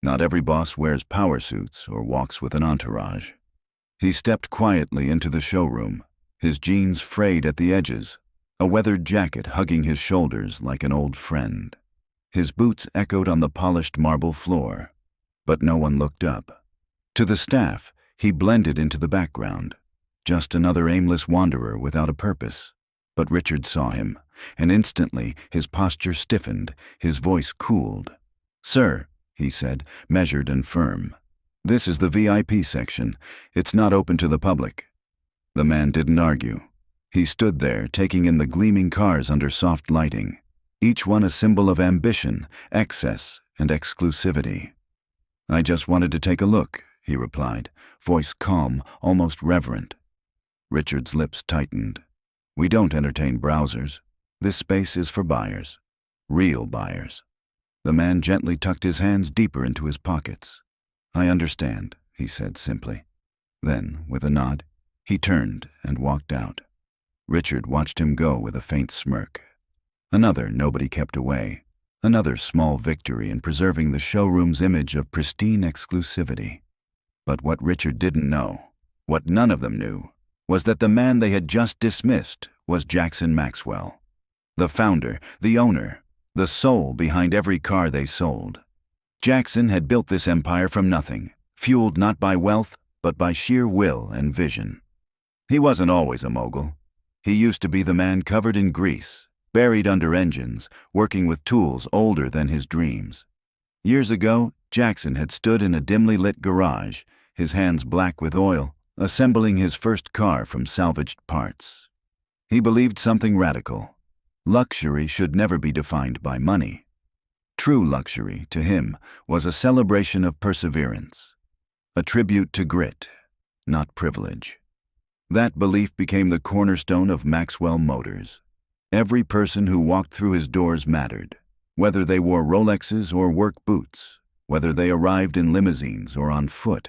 Not every boss wears power suits or walks with an entourage. He stepped quietly into the showroom, his jeans frayed at the edges, a weathered jacket hugging his shoulders like an old friend. His boots echoed on the polished marble floor, but no one looked up. To the staff, he blended into the background, just another aimless wanderer without a purpose. But Richard saw him, and instantly his posture stiffened, his voice cooled. "Sir," he said, measured and firm, "this is the VIP section. It's not open to the public." The man didn't argue. He stood there, taking in the gleaming cars under soft lighting, each one a symbol of ambition, excess, and exclusivity. "I just wanted to take a look," he replied, voice calm, almost reverent. Richard's lips tightened. "We don't entertain browsers. This space is for buyers. Real buyers." The man gently tucked his hands deeper into his pockets. "I understand," he said simply. Then, with a nod, he turned and walked out. Richard watched him go with a faint smirk. Another nobody kept away. Another small victory in preserving the showroom's image of pristine exclusivity. But what Richard didn't know, what none of them knew, was that the man they had just dismissed was Jackson Maxwell. The founder, the owner, the soul behind every car they sold. Jackson had built this empire from nothing, fueled not by wealth, but by sheer will and vision. He wasn't always a mogul. He used to be the man covered in grease, buried under engines, working with tools older than his dreams. Years ago, Jackson had stood in a dimly lit garage, his hands black with oil, assembling his first car from salvaged parts. He believed something radical. Luxury should never be defined by money. True luxury, to him, was a celebration of perseverance, a tribute to grit, not privilege. That belief became the cornerstone of Maxwell Motors. Every person who walked through his doors mattered, whether they wore Rolexes or work boots, whether they arrived in limousines or on foot.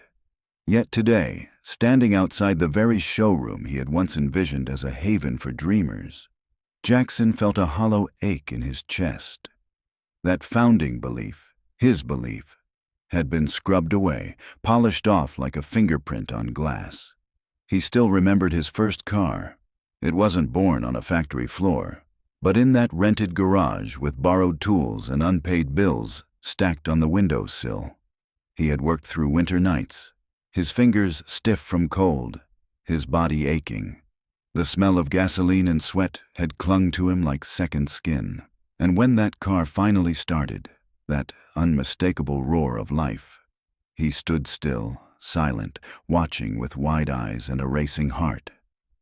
Yet today, standing outside the very showroom he had once envisioned as a haven for dreamers, Jackson felt a hollow ache in his chest. That founding belief, his belief, had been scrubbed away, polished off like a fingerprint on glass. He still remembered his first car. It wasn't born on a factory floor, but in that rented garage with borrowed tools and unpaid bills stacked on the windowsill. He had worked through winter nights, his fingers stiff from cold, his body aching. The smell of gasoline and sweat had clung to him like second skin. And when that car finally started, that unmistakable roar of life, he stood still, silent, watching with wide eyes and a racing heart.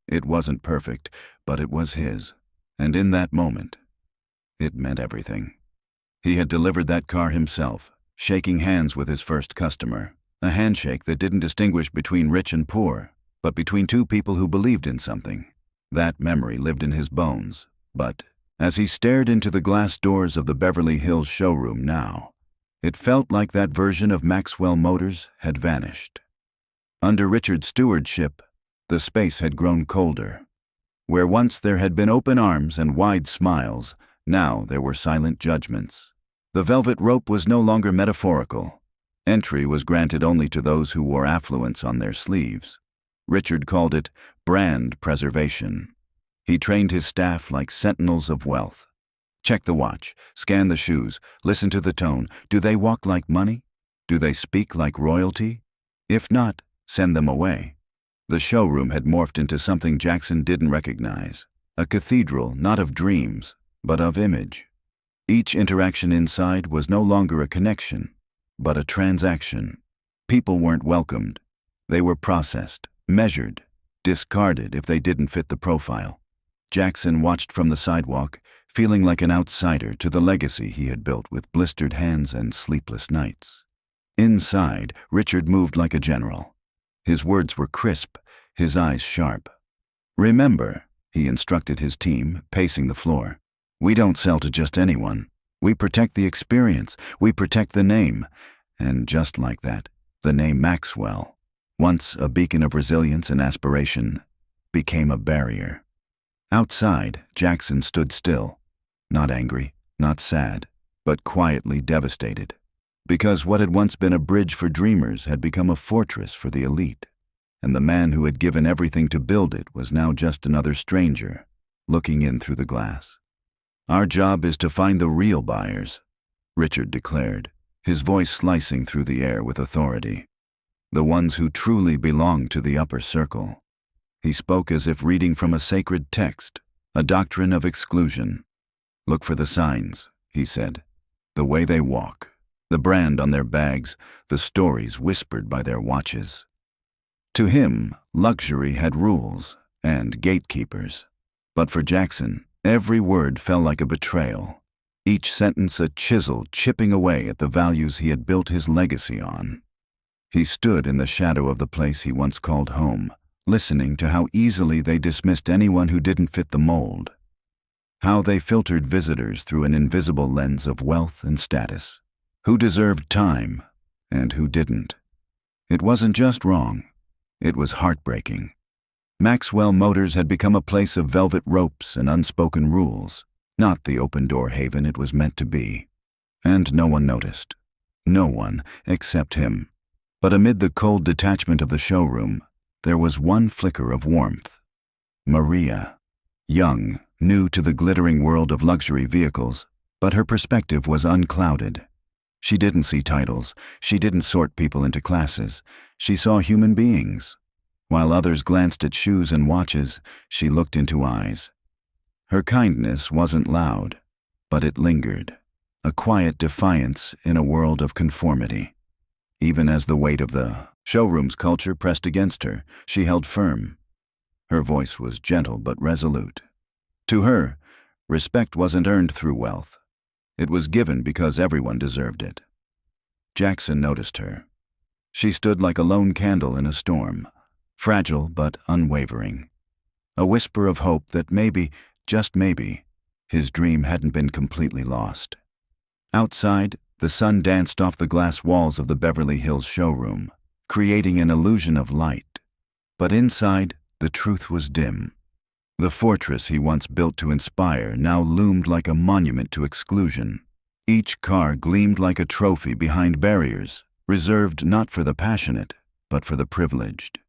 It wasn't perfect, but it was his. And in that moment, it meant everything. He had delivered that car himself, shaking hands with his first customer. A handshake that didn't distinguish between rich and poor, but between two people who believed in something. That memory lived in his bones, but as he stared into the glass doors of the Beverly Hills showroom now, it felt like that version of Maxwell Motors had vanished. Under Richard's stewardship, the space had grown colder. Where once there had been open arms and wide smiles, now there were silent judgments. The velvet rope was no longer metaphorical. Entry was granted only to those who wore affluence on their sleeves. Richard called it brand preservation. He trained his staff like sentinels of wealth. Check the watch, scan the shoes, listen to the tone. Do they walk like money? Do they speak like royalty? If not, send them away. The showroom had morphed into something Jackson didn't recognize. A cathedral not of dreams, but of image. Each interaction inside was no longer a connection, but a transaction. People weren't welcomed. They were processed, measured, discarded if they didn't fit the profile. Jackson watched from the sidewalk, feeling like an outsider to the legacy he had built with blistered hands and sleepless nights. Inside, Richard moved like a general. His words were crisp, his eyes sharp. "Remember," he instructed his team, pacing the floor, "we don't sell to just anyone. We protect the experience, we protect the name." And just like that, the name Maxwell, once a beacon of resilience and aspiration, became a barrier. Outside, Jackson stood still, not angry, not sad, but quietly devastated. Because what had once been a bridge for dreamers had become a fortress for the elite, and the man who had given everything to build it was now just another stranger, looking in through the glass. "Our job is to find the real buyers," Richard declared, his voice slicing through the air with authority. "The ones who truly belong to the upper circle." He spoke as if reading from a sacred text, a doctrine of exclusion. "Look for the signs," he said. "The way they walk, the brand on their bags, the stories whispered by their watches." To him, luxury had rules and gatekeepers. But for Jackson, every word felt like a betrayal, each sentence a chisel chipping away at the values he had built his legacy on. He stood in the shadow of the place he once called home, listening to how easily they dismissed anyone who didn't fit the mold, how they filtered visitors through an invisible lens of wealth and status, who deserved time and who didn't. It wasn't just wrong, it was heartbreaking. Maxwell Motors had become a place of velvet ropes and unspoken rules, not the open-door haven it was meant to be. And no one noticed. No one except him. But amid the cold detachment of the showroom, there was one flicker of warmth. Maria. Young, new to the glittering world of luxury vehicles, but her perspective was unclouded. She didn't see titles, she didn't sort people into classes, she saw human beings. While others glanced at shoes and watches, she looked into eyes. Her kindness wasn't loud, but it lingered, a quiet defiance in a world of conformity. Even as the weight of the showroom's culture pressed against her, she held firm. Her voice was gentle but resolute. To her, respect wasn't earned through wealth. It was given because everyone deserved it. Jackson noticed her. She stood like a lone candle in a storm, fragile but unwavering. A whisper of hope that maybe, just maybe, his dream hadn't been completely lost. Outside, the sun danced off the glass walls of the Beverly Hills showroom, creating an illusion of light. But inside, the truth was dim. The fortress he once built to inspire now loomed like a monument to exclusion. Each car gleamed like a trophy behind barriers, reserved not for the passionate, but for the privileged.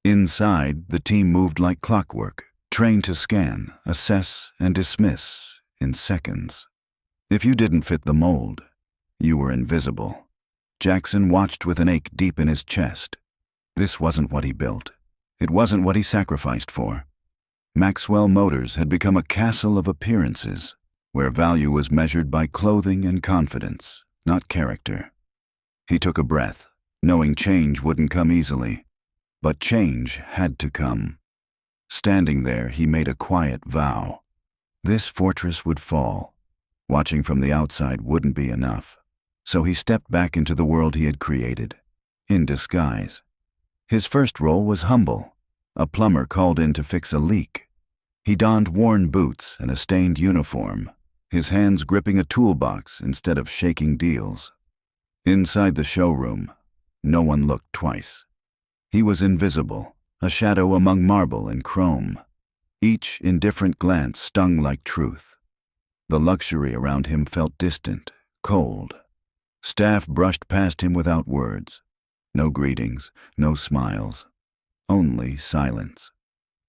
Inside, the team moved like clockwork, trained to scan, assess, and dismiss in seconds. If you didn't fit the mold, you were invisible. Jackson watched with an ache deep in his chest. This wasn't what he built. It wasn't what he sacrificed for. Maxwell Motors had become a castle of appearances, where value was measured by clothing and confidence, not character. He took a breath, knowing change wouldn't come easily. But change had to come. Standing there, he made a quiet vow. This fortress would fall. Watching from the outside wouldn't be enough. So he stepped back into the world he had created, in disguise. His first role was humble, a plumber called in to fix a leak. He donned worn boots and a stained uniform, his hands gripping a toolbox instead of shaking deals. Inside the showroom, no one looked twice. He was invisible, a shadow among marble and chrome. Each indifferent glance stung like truth. The luxury around him felt distant, cold. Staff brushed past him without words. No greetings, no smiles. Only silence.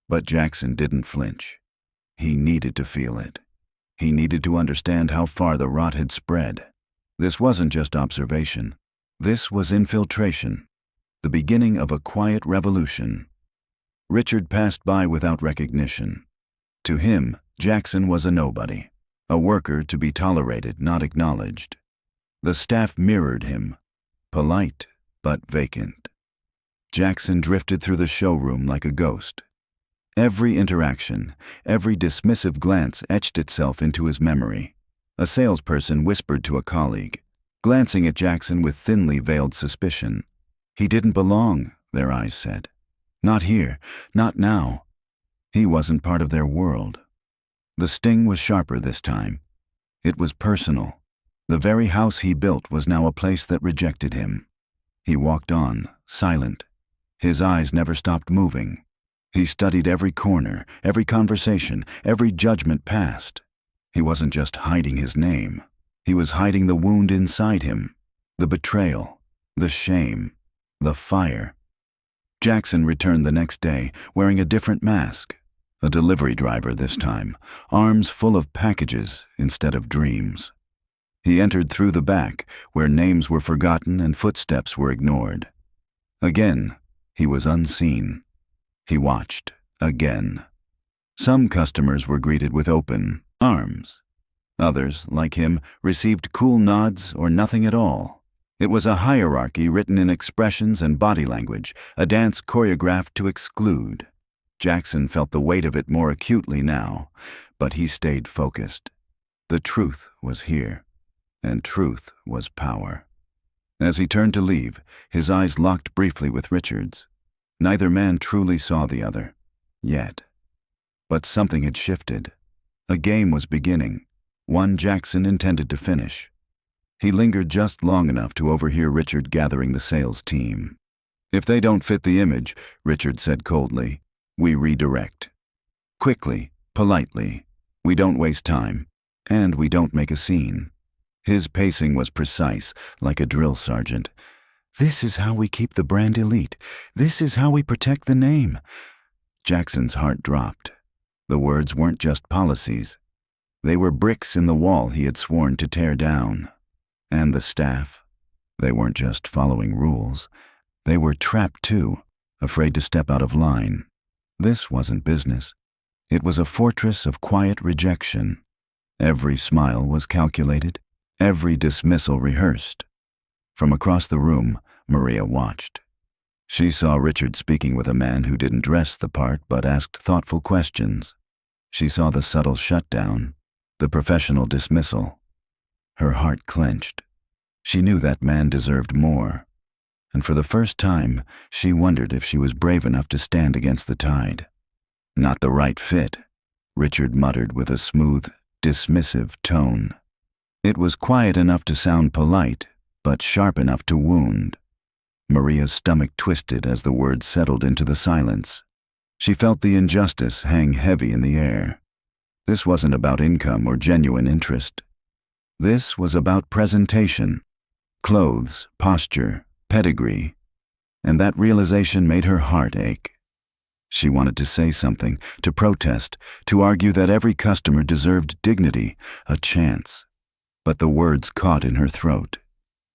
But Jackson didn't flinch. He needed to feel it. He needed to understand how far the rot had spread. This wasn't just observation. This was infiltration. The beginning of a quiet revolution. Richard passed by without recognition. To him, Jackson was a nobody, a worker to be tolerated, not acknowledged. The staff mirrored him, polite but vacant. Jackson drifted through the showroom like a ghost. Every interaction, every dismissive glance etched itself into his memory. A salesperson whispered to a colleague, glancing at Jackson with thinly veiled suspicion. He didn't belong, their eyes said. Not here, not now. He wasn't part of their world. The sting was sharper this time. It was personal. The very house he built was now a place that rejected him. He walked on, silent. His eyes never stopped moving. He studied every corner, every conversation, every judgment passed. He wasn't just hiding his name. He was hiding the wound inside him. The betrayal, the shame, the fire. Jackson returned the next day, wearing a different mask. A delivery driver this time, arms full of packages instead of dreams. He entered through the back, where names were forgotten and footsteps were ignored. Again, he was unseen. He watched, again. Some customers were greeted with open arms. Others, like him, received cool nods or nothing at all. It was a hierarchy written in expressions and body language, a dance choreographed to exclude. Jackson felt the weight of it more acutely now, but he stayed focused. The truth was here, and truth was power. As he turned to leave, his eyes locked briefly with Richard's. Neither man truly saw the other, yet. But something had shifted. A game was beginning, one Jackson intended to finish. He lingered just long enough to overhear Richard gathering the sales team. "If they don't fit the image," Richard said coldly, "we redirect. Quickly, politely. We don't waste time, and we don't make a scene." His pacing was precise, like a drill sergeant. "This is how we keep the brand elite. This is how we protect the name." Jackson's heart dropped. The words weren't just policies. They were bricks in the wall he had sworn to tear down. And the staff? They weren't just following rules. They were trapped too, afraid to step out of line. This wasn't business. It was a fortress of quiet rejection. Every smile was calculated, every dismissal rehearsed. From across the room, Maria watched. She saw Richard speaking with a man who didn't dress the part but asked thoughtful questions. She saw the subtle shutdown, the professional dismissal. Her heart clenched. She knew that man deserved more. And for the first time, she wondered if she was brave enough to stand against the tide. "Not the right fit," Richard muttered with a smooth, dismissive tone. It was quiet enough to sound polite, but sharp enough to wound. Maria's stomach twisted as the words settled into the silence. She felt the injustice hang heavy in the air. This wasn't about income or genuine interest. This was about presentation, clothes, posture, pedigree, and that realization made her heart ache. She wanted to say something, to protest, to argue that every customer deserved dignity, a chance. But the words caught in her throat.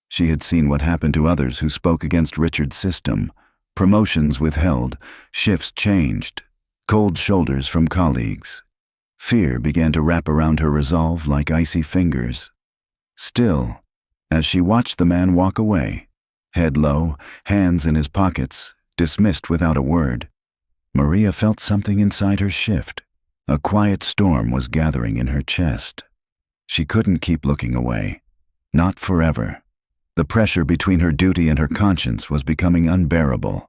She had seen what happened to others who spoke against Richard's system. Promotions withheld, shifts changed, cold shoulders from colleagues. Fear began to wrap around her resolve like icy fingers. Still, as she watched the man walk away, head low, hands in his pockets, dismissed without a word, Maria felt something inside her shift. A quiet storm was gathering in her chest. She couldn't keep looking away. Not forever. The pressure between her duty and her conscience was becoming unbearable.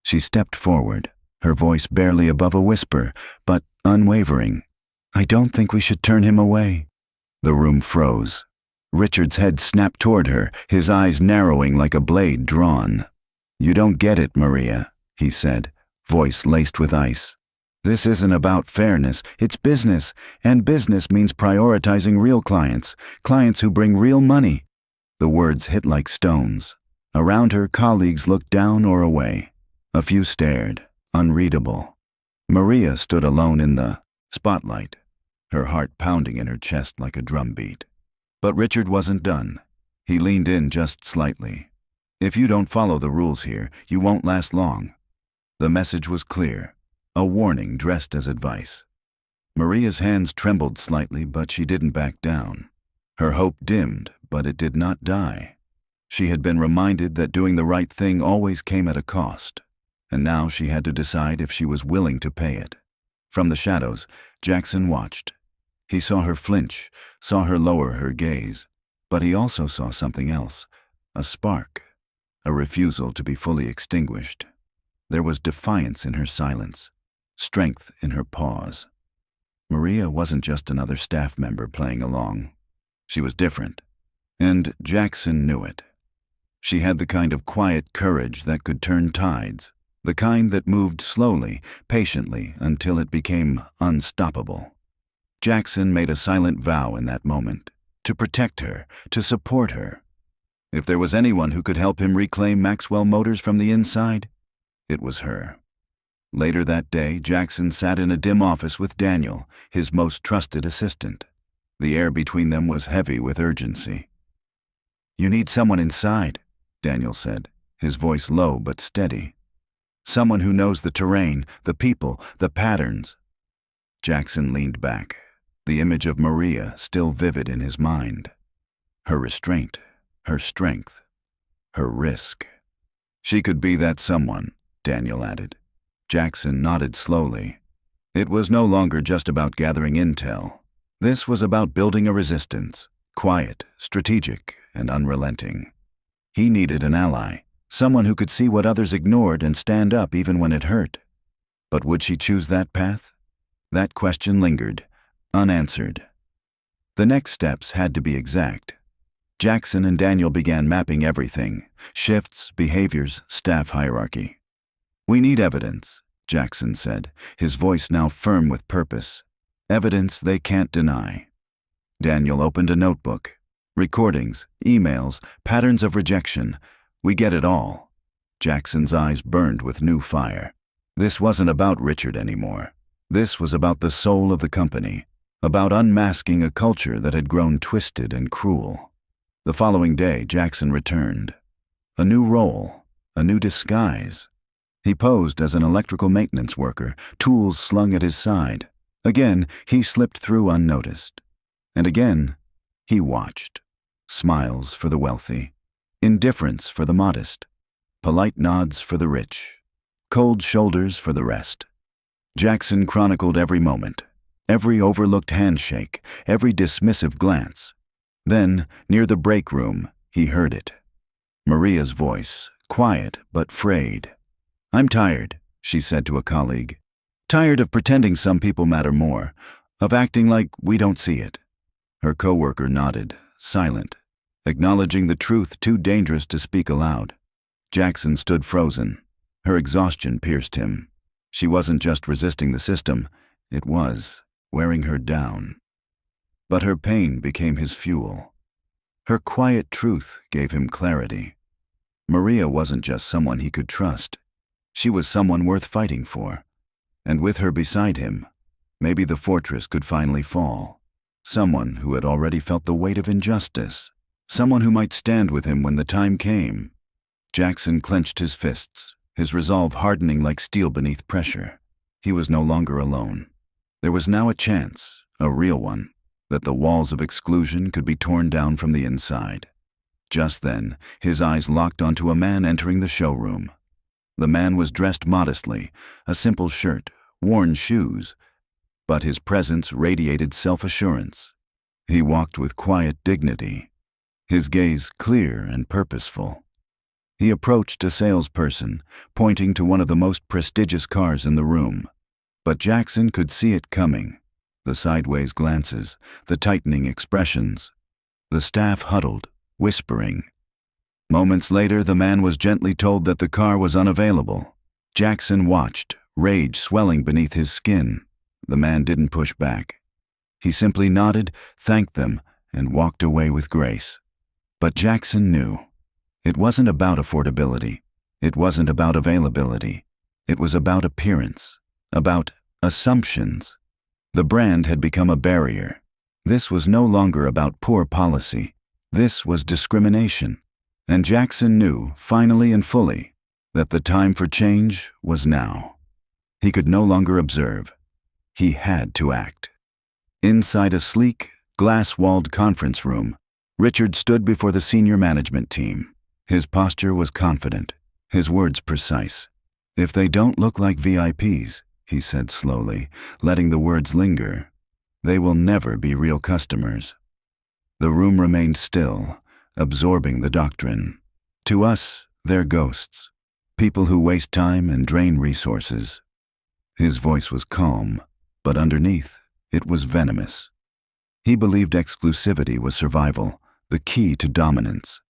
She stepped forward, her voice barely above a whisper, but unwavering. "I don't think we should turn him away." The room froze. Richard's head snapped toward her, his eyes narrowing like a blade drawn. "You don't get it, Maria," he said, voice laced with ice. "This isn't about fairness, it's business, and business means prioritizing real clients, clients who bring real money." The words hit like stones. Around her, colleagues looked down or away. A few stared, unreadable. Maria stood alone in the spotlight, her heart pounding in her chest like a drumbeat. But Richard wasn't done. He leaned in just slightly. "If you don't follow the rules here, you won't last long." The message was clear, a warning dressed as advice. Maria's hands trembled slightly, but she didn't back down. Her hope dimmed, but it did not die. She had been reminded that doing the right thing always came at a cost, and now she had to decide if she was willing to pay it. From the shadows, Jackson watched. He saw her flinch, saw her lower her gaze, but he also saw something else, a spark, a refusal to be fully extinguished. There was defiance in her silence, strength in her pause. Maria wasn't just another staff member playing along. She was different, and Jackson knew it. She had the kind of quiet courage that could turn tides, the kind that moved slowly, patiently, until it became unstoppable. Jackson made a silent vow in that moment, to protect her, to support her. If there was anyone who could help him reclaim Maxwell Motors from the inside, it was her. Later that day, Jackson sat in a dim office with Daniel, his most trusted assistant. The air between them was heavy with urgency. "You need someone inside," Daniel said, his voice low but steady. "Someone who knows the terrain, the people, the patterns." Jackson leaned back, the image of Maria still vivid in his mind. Her restraint, her strength, her risk. "She could be that someone," Daniel added. Jackson nodded slowly. It was no longer just about gathering intel. This was about building a resistance, quiet, strategic, and unrelenting. He needed an ally, someone who could see what others ignored and stand up even when it hurt. But would she choose that path? That question lingered, unanswered. The next steps had to be exact. Jackson and Daniel began mapping everything: shifts, behaviors, staff hierarchy. "We need evidence," Jackson said, his voice now firm with purpose. "Evidence they can't deny." Daniel opened a notebook. Recordings, emails, patterns of rejection. "We get it all." Jackson's eyes burned with new fire. This wasn't about Richard anymore. This was about the soul of the company, about unmasking a culture that had grown twisted and cruel. The following day, Jackson returned. A new role, a new disguise. He posed as an electrical maintenance worker, tools slung at his side. Again, he slipped through unnoticed. And again, he watched. Smiles for the wealthy, indifference for the modest, polite nods for the rich, cold shoulders for the rest. Jackson chronicled every moment, every overlooked handshake, every dismissive glance. Then, near the break room, he heard it. Maria's voice, quiet but frayed. "I'm tired," she said to a colleague. "Tired of pretending some people matter more, of acting like we don't see it." Her coworker nodded, silent, acknowledging the truth too dangerous to speak aloud. Jackson stood frozen. Her exhaustion pierced him. She wasn't just resisting the system, it was wearing her down. But her pain became his fuel. Her quiet truth gave him clarity. Maria wasn't just someone he could trust. She was someone worth fighting for. And with her beside him, maybe the fortress could finally fall. Someone who had already felt the weight of injustice. Someone who might stand with him when the time came. Jackson clenched his fists, his resolve hardening like steel beneath pressure. He was no longer alone. There was now a chance, a real one, that the walls of exclusion could be torn down from the inside. Just then, his eyes locked onto a man entering the showroom. The man was dressed modestly, a simple shirt, worn shoes, but his presence radiated self-assurance. He walked with quiet dignity, his gaze clear and purposeful. He approached a salesperson, pointing to one of the most prestigious cars in the room. But Jackson could see it coming. The sideways glances, the tightening expressions. The staff huddled, whispering. Moments later, the man was gently told that the car was unavailable. Jackson watched, rage swelling beneath his skin. The man didn't push back. He simply nodded, thanked them, and walked away with grace. But Jackson knew. It wasn't about affordability. It wasn't about availability. It was about appearance, about assumptions. The brand had become a barrier. This was no longer about poor policy. This was discrimination. And Jackson knew, finally and fully, that the time for change was now. He could no longer observe. He had to act. Inside a sleek, glass-walled conference room, Richard stood before the senior management team. His posture was confident, his words precise. "If they don't look like VIPs," he said slowly, letting the words linger, "they will never be real customers." The room remained still, absorbing the doctrine. To us, they're ghosts, people who waste time and drain resources. His voice was calm, but underneath, it was venomous. He believed exclusivity was survival, the key to dominance.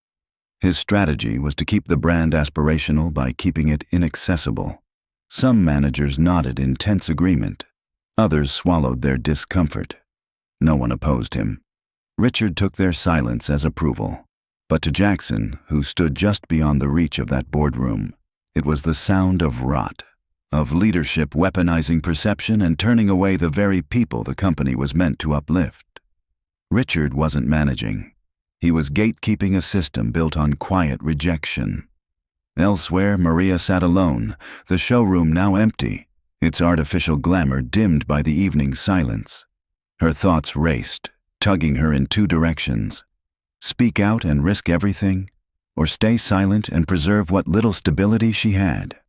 His strategy was to keep the brand aspirational by keeping it inaccessible. Some managers nodded in tense agreement. Others swallowed their discomfort. No one opposed him. Richard took their silence as approval. But to Jackson, who stood just beyond the reach of that boardroom, it was the sound of rot, of leadership weaponizing perception and turning away the very people the company was meant to uplift. Richard wasn't managing. He was gatekeeping a system built on quiet rejection. Elsewhere, Maria sat alone, the showroom now empty, its artificial glamour dimmed by the evening silence. Her thoughts raced, tugging her in two directions. Speak out and risk everything, or stay silent and preserve what little stability she had?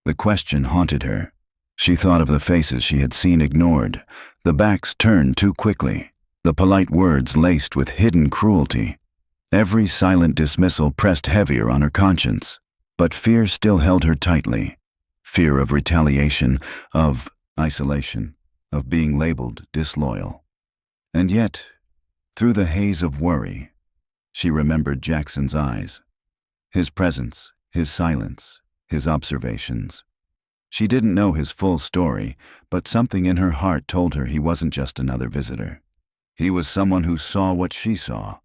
The question haunted her. She thought of the faces she had seen ignored, the backs turned too quickly, the polite words laced with hidden cruelty. Every silent dismissal pressed heavier on her conscience, but fear still held her tightly. Fear of retaliation, of isolation, of being labeled disloyal. And yet, through the haze of worry, she remembered Jackson's eyes, his presence, his silence, his observations. She didn't know his full story, but something in her heart told her he wasn't just another visitor. He was someone who saw what she saw,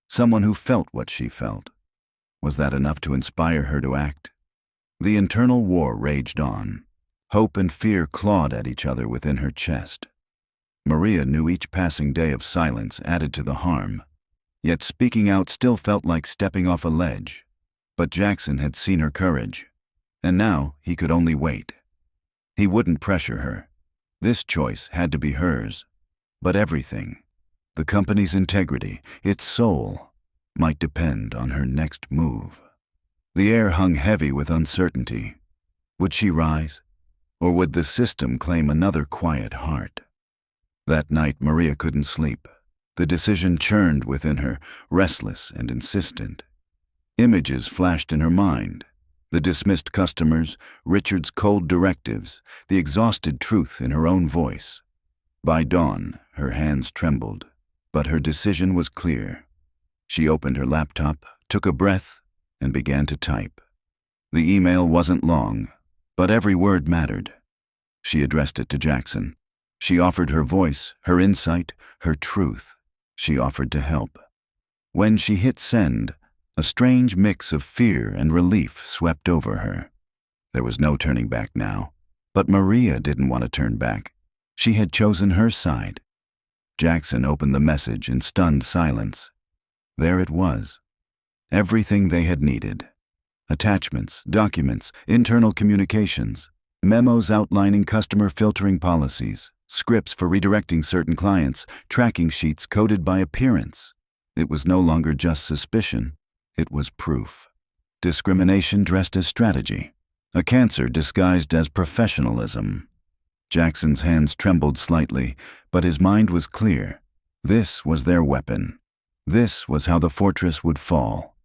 someone who felt what she felt. Was that enough to inspire her to act? The internal war raged on. Hope and fear clawed at each other within her chest. Maria knew each passing day of silence added to the harm, yet speaking out still felt like stepping off a ledge. But Jackson had seen her courage, and now he could only wait. He wouldn't pressure her. This choice had to be hers. But everything, the company's integrity, its soul, might depend on her next move. The air hung heavy with uncertainty. Would she rise, or would the system claim another quiet heart? That night Maria couldn't sleep. The decision churned within her, restless and insistent. Images flashed in her mind. The dismissed customers, Richard's cold directives, the exhausted truth in her own voice. By dawn, her hands trembled, but her decision was clear. She opened her laptop, took a breath, and began to type. The email wasn't long, but every word mattered. She addressed it to Jackson. She offered her voice, her insight, her truth. She offered to help. When she hit send, a strange mix of fear and relief swept over her. There was no turning back now, but Maria didn't want to turn back. She had chosen her side. Jackson opened the message in stunned silence. There it was. Everything they had needed. Attachments, documents, internal communications, memos outlining customer filtering policies, scripts for redirecting certain clients, tracking sheets coded by appearance. It was no longer just suspicion. It was proof. Discrimination dressed as strategy. A cancer disguised as professionalism. Jackson's hands trembled slightly, but his mind was clear. This was their weapon. This was how the fortress would fall.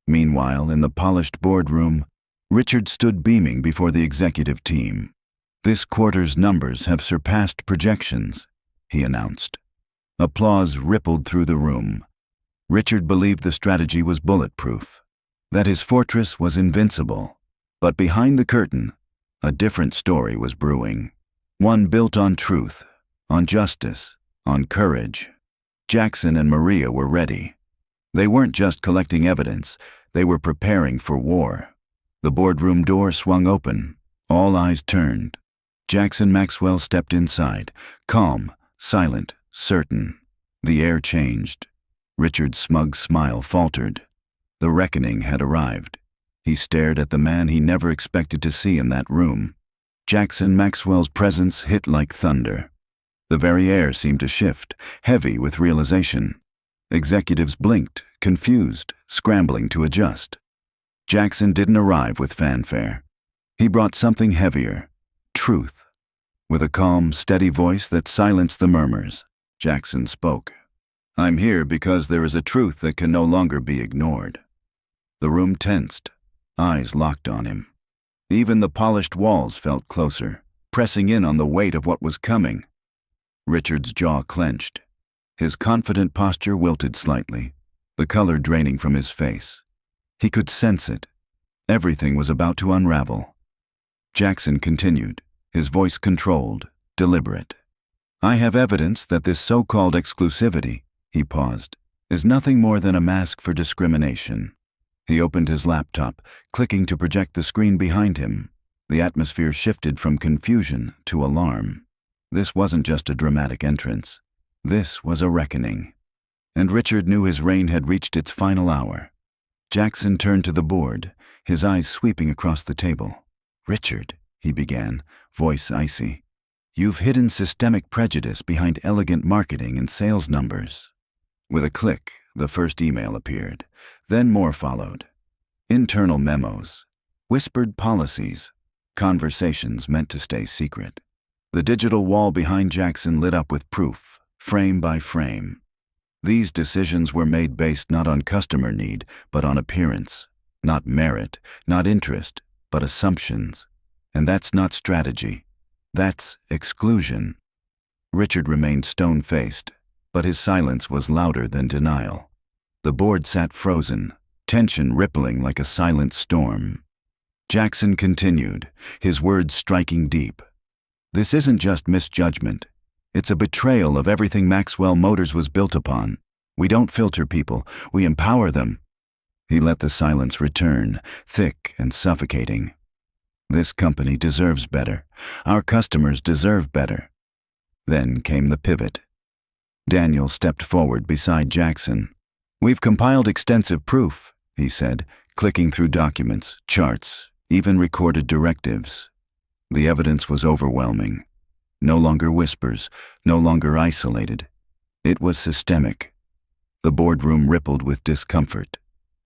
Meanwhile, in the polished boardroom, Richard stood beaming before the executive team. "This quarter's numbers have surpassed projections," he announced. Applause rippled through the room. Richard believed the strategy was bulletproof, that his fortress was invincible. But behind the curtain, a different story was brewing. One built on truth, on justice, on courage. Jackson and Maria were ready. They weren't just collecting evidence, they were preparing for war. The boardroom door swung open. All eyes turned. Jackson Maxwell stepped inside, calm, silent, certain. The air changed. Richard's smug smile faltered. The reckoning had arrived. He stared at the man he never expected to see in that room. Jackson Maxwell's presence hit like thunder. The very air seemed to shift, heavy with realization. Executives blinked, confused, scrambling to adjust. Jackson didn't arrive with fanfare. He brought something heavier, truth. With a calm, steady voice that silenced the murmurs, Jackson spoke. "I'm here because there is a truth that can no longer be ignored." The room tensed, eyes locked on him. Even the polished walls felt closer, pressing in on the weight of what was coming. Richard's jaw clenched. His confident posture wilted slightly, the color draining from his face. He could sense it. Everything was about to unravel. Jackson continued, his voice controlled, deliberate. "I have evidence that this so-called exclusivity," he paused, is nothing more than a mask for discrimination. He opened his laptop, clicking to project the screen behind him. The atmosphere shifted from confusion to alarm. This wasn't just a dramatic entrance. This was a reckoning. And Richard knew his reign had reached its final hour. Jackson turned to the board, his eyes sweeping across the table. "Richard," he began, voice icy, "you've hidden systemic prejudice behind elegant marketing and sales numbers." With a click, the first email appeared. Then more followed. Internal memos, whispered policies, conversations meant to stay secret. The digital wall behind Jackson lit up with proof, frame by frame. These decisions were made based not on customer need, but on appearance. Not merit, not interest, but assumptions. And that's not strategy. That's exclusion. Richard remained stone-faced, but his silence was louder than denial. The board sat frozen, tension rippling like a silent storm. Jackson continued, his words striking deep. "This isn't just misjudgment. It's a betrayal of everything Maxwell Motors was built upon. We don't filter people, we empower them." He let the silence return, thick and suffocating. "This company deserves better. Our customers deserve better." Then came the pivot. Daniel stepped forward beside Jackson. "We've compiled extensive proof," he said, clicking through documents, charts, even recorded directives. The evidence was overwhelming. No longer whispers, no longer isolated. It was systemic. The boardroom rippled with discomfort.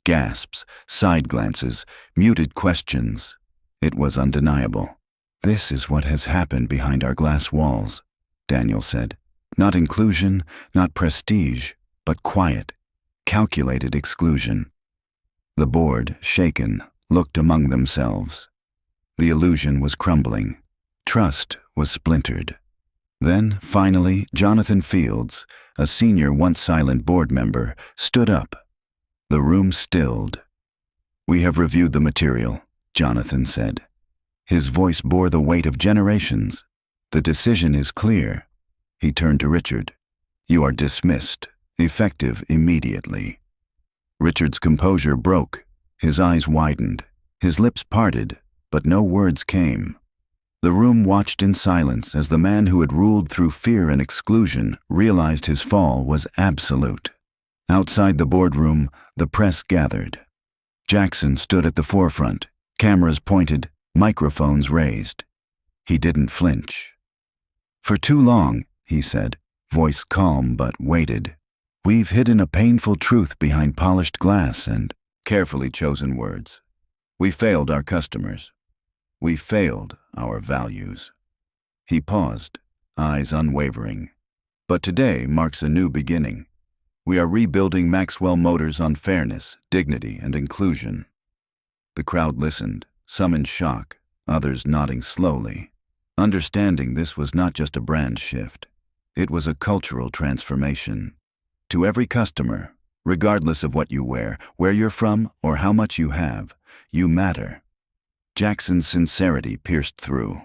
Gasps, side glances, muted questions. It was undeniable. "This is what has happened behind our glass walls," Daniel said. "Not inclusion, not prestige, but quiet, calculated exclusion." The board, shaken, looked among themselves. The illusion was crumbling. Trust was splintered. Then, finally, Jonathan Fields, a senior once silent board member, stood up. The room stilled. "We have reviewed the material," Jonathan said. His voice bore the weight of generations. "The decision is clear." He turned to Richard. "You are dismissed, effective immediately." Richard's composure broke. His eyes widened. His lips parted, but no words came. The room watched in silence as the man who had ruled through fear and exclusion realized his fall was absolute. Outside the boardroom, the press gathered. Jackson stood at the forefront, cameras pointed, microphones raised. He didn't flinch. "For too long," he said, voice calm but weighted, "we've hidden a painful truth behind polished glass and carefully chosen words. We failed our customers. We failed our values." He paused, eyes unwavering. "But today marks a new beginning. We are rebuilding Maxwell Motors on fairness, dignity, and inclusion." The crowd listened, some in shock, others nodding slowly, understanding this was not just a brand shift. It was a cultural transformation. To every customer, regardless of what you wear, where you're from, or how much you have, you matter. Jackson's sincerity pierced through.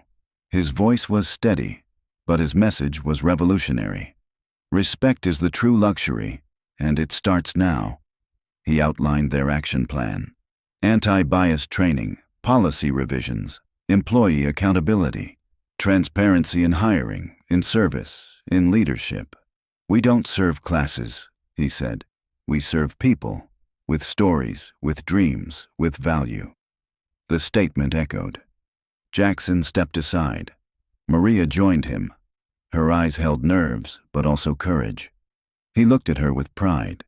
His voice was steady, but his message was revolutionary. Respect is the true luxury, and it starts now. He outlined their action plan. Anti-bias training, policy revisions, employee accountability, transparency in hiring, in service, in leadership. "We don't serve classes," he said. "We serve people, with stories, with dreams, with value." The statement echoed. Jackson stepped aside. Maria joined him. Her eyes held nerves, but also courage. He looked at her with pride.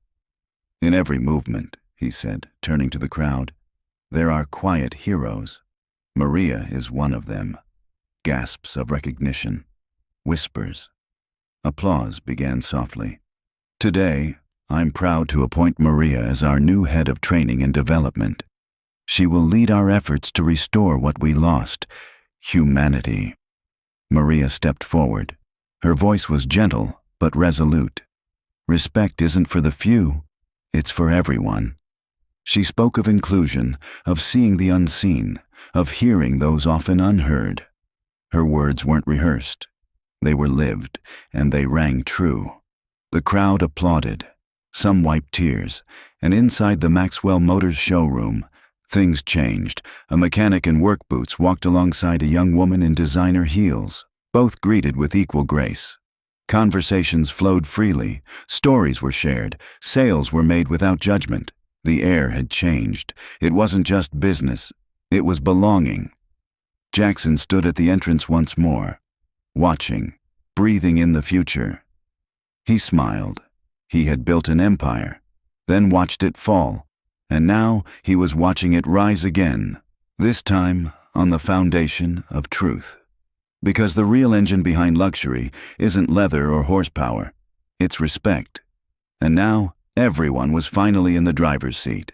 "In every movement," he said, turning to the crowd, "there are quiet heroes. Maria is one of them." Gasps of recognition. Whispers. Applause began softly. "Today, I'm proud to appoint Maria as our new head of training and development. She will lead our efforts to restore what we lost, humanity." Maria stepped forward. Her voice was gentle, but resolute. "Respect isn't for the few, it's for everyone." She spoke of inclusion, of seeing the unseen, of hearing those often unheard. Her words weren't rehearsed. They were lived, and they rang true. The crowd applauded. Some wiped tears, and inside the Maxwell Motors showroom, things changed. A mechanic in work boots walked alongside a young woman in designer heels, both greeted with equal grace. Conversations flowed freely, stories were shared, sales were made without judgment. The air had changed. It wasn't just business, it was belonging. Jackson stood at the entrance once more, watching, breathing in the future. He smiled. He had built an empire, then watched it fall, and now he was watching it rise again, this time on the foundation of truth. Because the real engine behind luxury isn't leather or horsepower, it's respect. And now everyone was finally in the driver's seat.